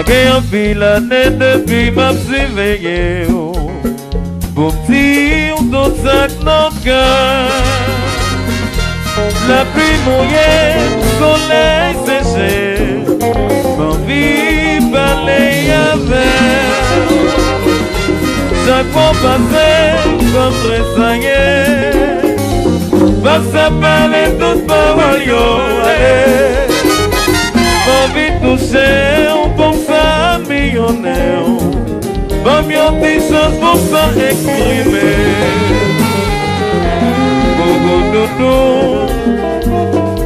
que un fil l'année depuis m'a surveillé. Pour dire tout ça que notre cœur. La pluie mouillée, soleil séché, mon vie balaye avec. Chaque fois passé, comme tressaillé, va s'appeler toute parole, yo, allez. Mon vie touchée, on pense à millionnaire. Bon, mieux des choses pour ça exprimer.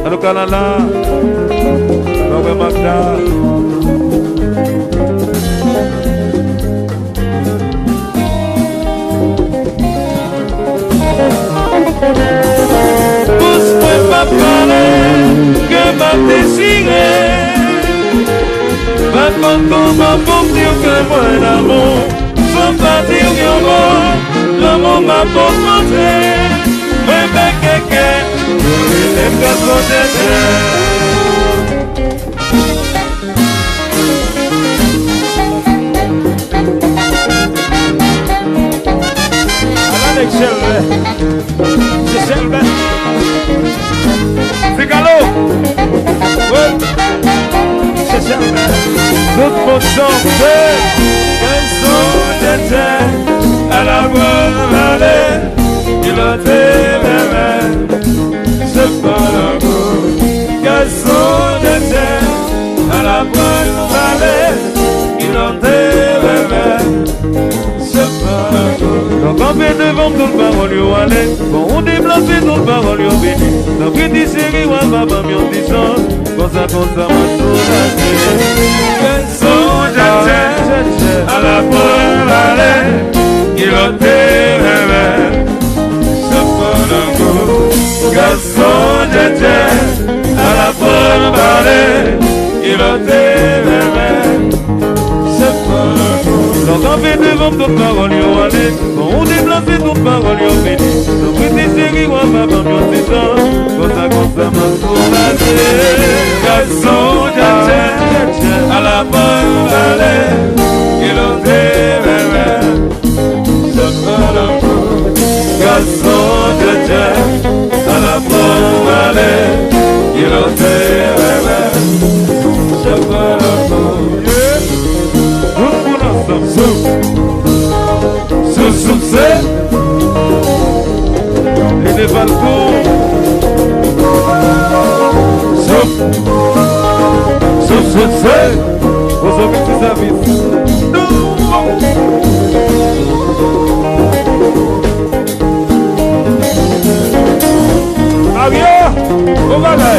Allo Kalala, Noé Magda. Pousse-moi pas parler, que m'a désiré. Va quand m'a pour dire que moi l'amour, faut pas dire que moi, l'amour m'a pour montrer. Mais quelqu'un, les garçons d'été. Alain c'est Selve. C'est Gallo. Ouais. C'est Selve. Tout le monde chantait. Quels sont d'été à la bonne vallée. Il a été bébé, c'est pas le goût. Garçon d'été, à la bonne vallée. Il a été bébé, c'est pas le goût. Donc on fait devant tout le parole, yo allez. Bon, on déplace tout le parole, yo béni. Donc il dit série, ouais, papa, mi on dit ça. Comme ça, ma soulagé. Garçon d'été, à la bonne vallée. Il a été bébé. Garçon d'été, à la bonne vallée, il a été bébé, c'est pas le coup. Donc on fait devant toute parole, yo allez. Bon, on déplace toute parole, yo béni. Donc on dit série, ouais, papa, mi on dit ça. Comme ça, ma soulagé. Garçon d'été, à la bonne vallée, il a été bébé, c'est pas le coup. Garçon d'été, à la bonne vallée, il a été bébé, c'est pas le coup. Tout le monde ensemble. Sous, c'est les Valcourt. Sous, c'est aux amis qui s'habitent. Avion, on va là.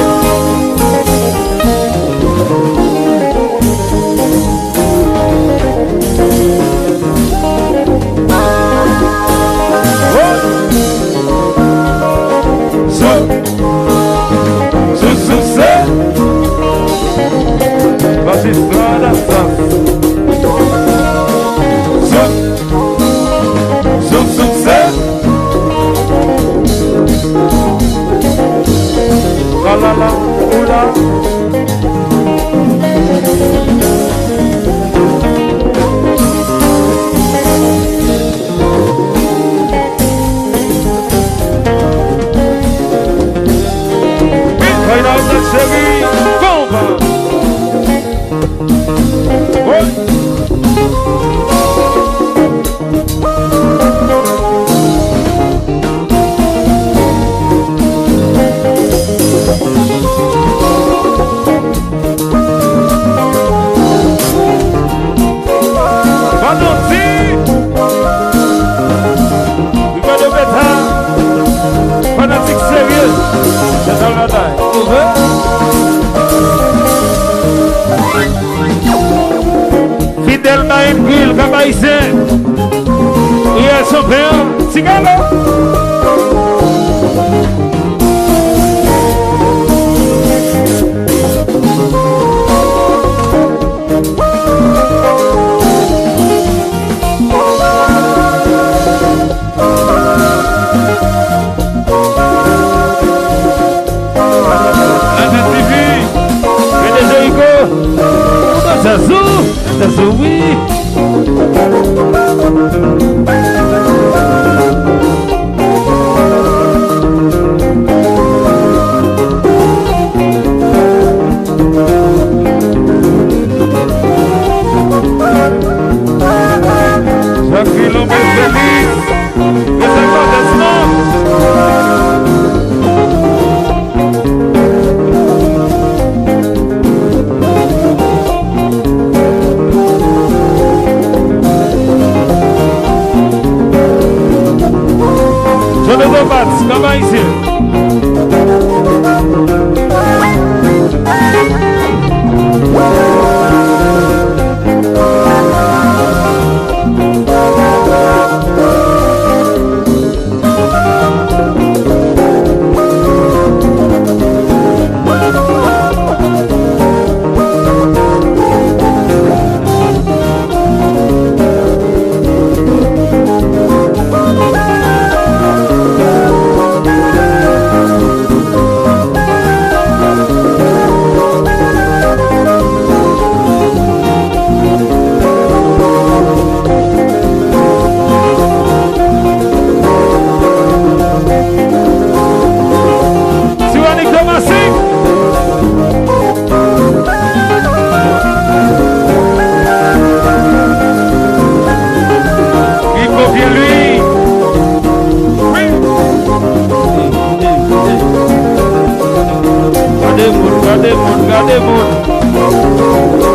Gardez moun, gardez moun.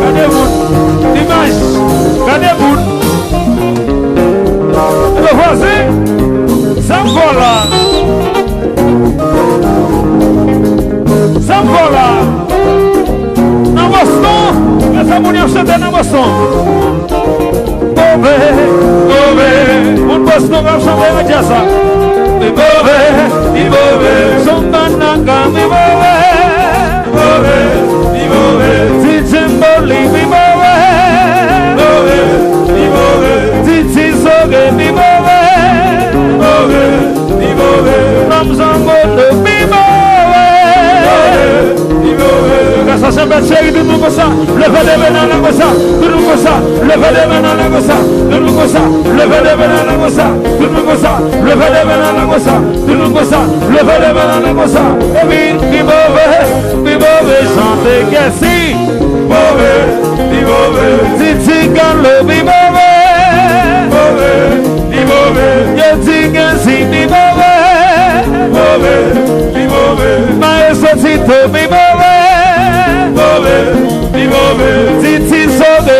Gardez moun. Dimanche, gardez moun. Le voisin, ça me voilà. Ça me voilà. Dans Boston, les amours chantent dans Boston. Mauvais, mauvais. Mon Boston va chanter avec ça. Mais mauvais, il mauvais. Son banana, mais mauvais. Mauvais, il mauvais. Titi Mboli, mais mauvais. Mauvais, il mauvais. Titi Soge, mais mauvais. Mauvais, il mauvais. Ramzangoto, mais mauvais. Ça c'est belle série de nous comme ça. Levez les mains dans la gossa, de nous comme ça. Levez les mains dans la gossa, de nous comme ça. Levez les mains dans la gossa, de nous comme ça. Levez les mains dans la gossa, de nous comme ça. Levez les mains dans la gossa. Et puis, chantez que si. Mauvais, Titi Galo, mauvais. Mauvais, Yeti Gensi, mauvais. Maestro Tito, mauvais. Titi Sobe,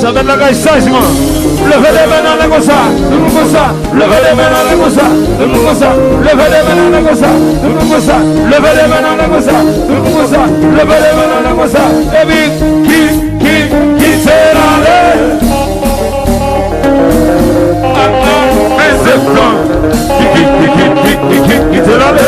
ça donne la gagne sagement. Levez les mains dans la gossa, de nous comme ça. Levez les mains dans la gossa, de nous comme ça. Levez les mains dans la gossa, de nous comme ça. Levez les mains dans la gossa, de nous comme ça. Levez les mains dans la gossa. Et puis, qui sera là? Mais c'est blanc. Qui sera là?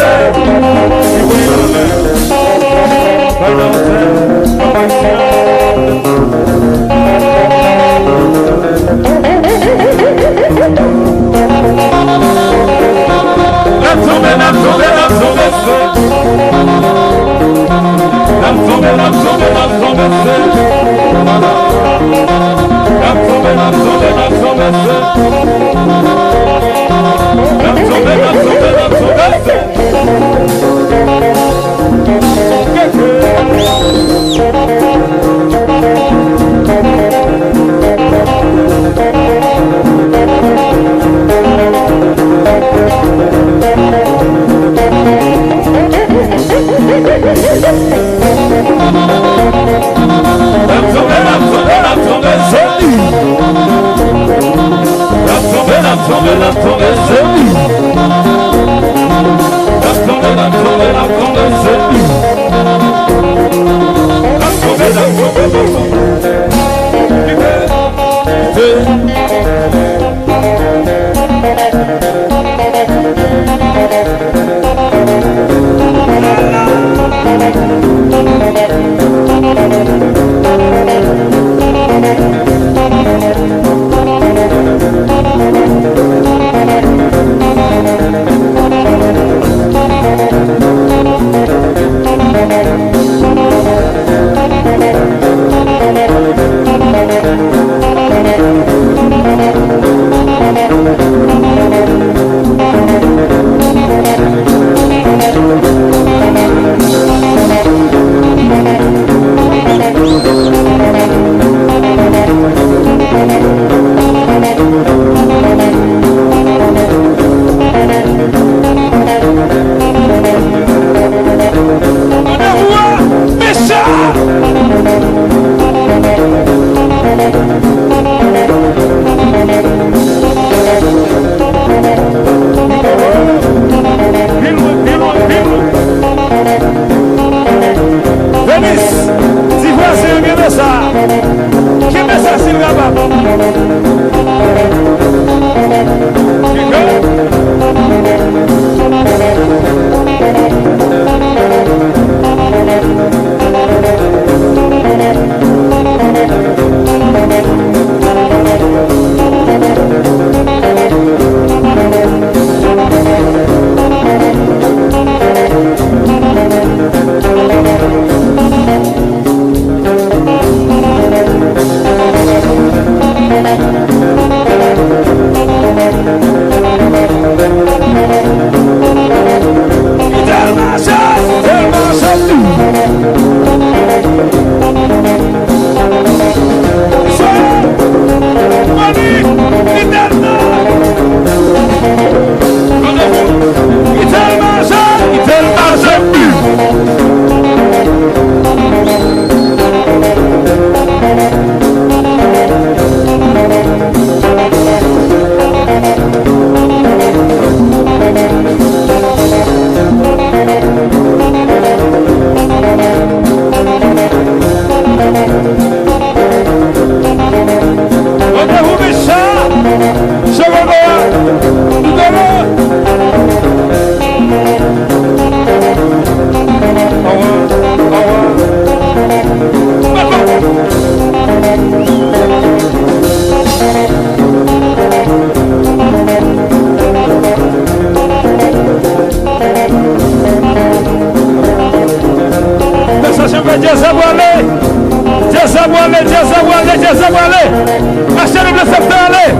Achète le secteur, allez.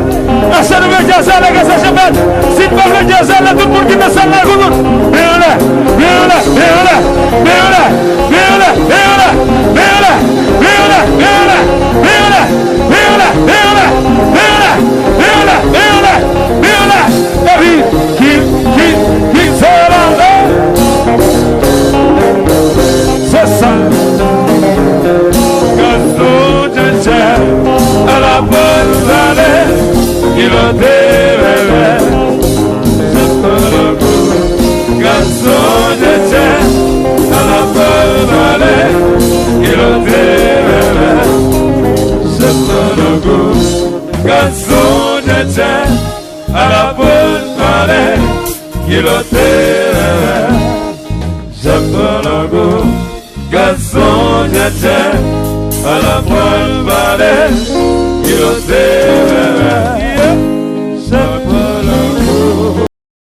Achète le jazz, allez, que ça chapelle. Si pas le jazz, là, tout le monde qui me sale là, tout le monde. Viens là, viens là, viens là, viens là, viens là, viens là, viens là, viens là, viens là, viens là, viens là, viens là, viens là, viens là, viens là, viens là. Et puis, qui se lance. C'est ça. À la bonne vallée, il a déverré. Je peux le goût, garçon de terre. À la bonne vallée, il a déverré. Je peux le goût, garçon de terre. À la bonne vallée, il a déverré. Je peux le goût, garçon de terre. À la bonne vallée, il a